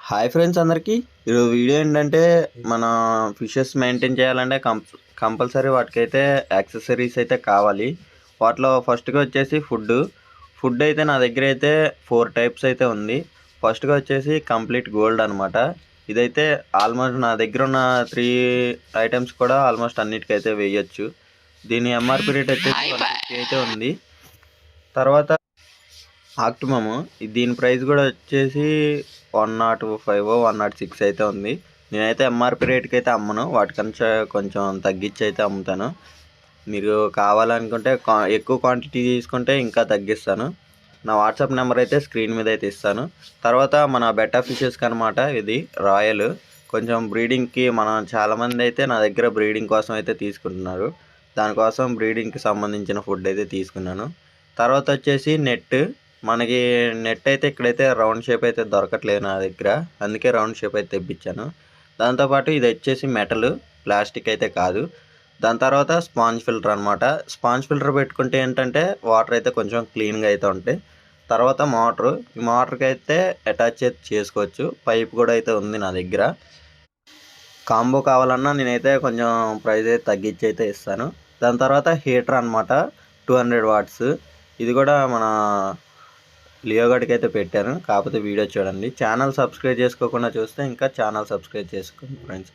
Hi friends అందరికీ. ఈరోజు video ఏంటంటే మన ఫిషెస్ మెయింటైన్ చేయాలంటే కంపల్సరీ వాటికైతే యాక్సెసరీస్ అయితే కావాలి. వాటిలో ఫస్ట్గా వచ్చేసి ఫుడ్ అయితే నా దగ్గర అయితే 4 టైప్స్ అయితే ఉంది. ఫస్ట్గా వచ్చేసి కంప్లీట్ గోల్డ్ అనమాట. ఇదైతే ఆల్మోస్ట్ నా దగ్గర ఉన్న 3 ఐటమ్స్ కూడా ఆల్మోస్ట్ అన్నిటికైతే వేయచ్చు. దీని ఎంఆర్పి రేట్ వచ్చేసి 150 అయితే ఉంది. తర్వాత ఆక్టిమమ్ దీని ప్రైస్ కూడా వచ్చేసి 105 106 అయితే ఉంది. నేనైతే ఎంఆర్పి రేట్కి అయితే అమ్మను, వాటికంటే కొంచెం తగ్గించి అయితే అమ్ముతాను. మీరు కావాలనుకుంటే ఎక్కువ క్వాంటిటీ తీసుకుంటే ఇంకా తగ్గిస్తాను. నా వాట్సాప్ నెంబర్ అయితే స్క్రీన్ మీద అయితే ఇస్తాను. తర్వాత మన బెటా ఫిషెస్కి అనమాట, ఇది రాయల్. కొంచెం బ్రీడింగ్కి చాలామంది అయితే నా దగ్గర బ్రీడింగ్ కోసం అయితే తీసుకుంటున్నారు. దానికోసం బ్రీడింగ్కి సంబంధించిన ఫుడ్ అయితే తీసుకున్నాను. తర్వాత వచ్చేసి మనకి నెట్ అయితే ఇక్కడైతే రౌండ్ షేప్ అయితే దొరకట్లేదు నా దగ్గర, అందుకే రౌండ్ షేప్ అయితే తెప్పించాను. దాంతోపాటు ఇది వచ్చేసి మెటల్, ప్లాస్టిక్ అయితే కాదు. దాని తర్వాత స్పాంజ్ ఫిల్టర్ అనమాట. స్పాంజ్ ఫిల్టర్ పెట్టుకుంటే ఏంటంటే వాటర్ అయితే కొంచెం క్లీన్గా అయితే ఉంటాయి. తర్వాత ఈ మోటార్కి అయితే అటాచ్ చేసుకోవచ్చు. పైప్ కూడా అయితే ఉంది నా దగ్గర. కాంబో కావాలన్నా నేనైతే కొంచెం ప్రైస్ అయితే తగ్గించి అయితే ఇస్తాను. దాని తర్వాత హీటర్ అనమాట, 200 వాట్స్. ఇది కూడా మన లియో గడికి అయితే పెట్టాను, కాకపోతే వీడియో చూడండి. ఛానల్ సబ్స్క్రైబ్ చేసుకోకుండా చూస్తే ఇంకా ఛానల్ సబ్స్క్రైబ్ చేసుకోండి ఫ్రెండ్స్.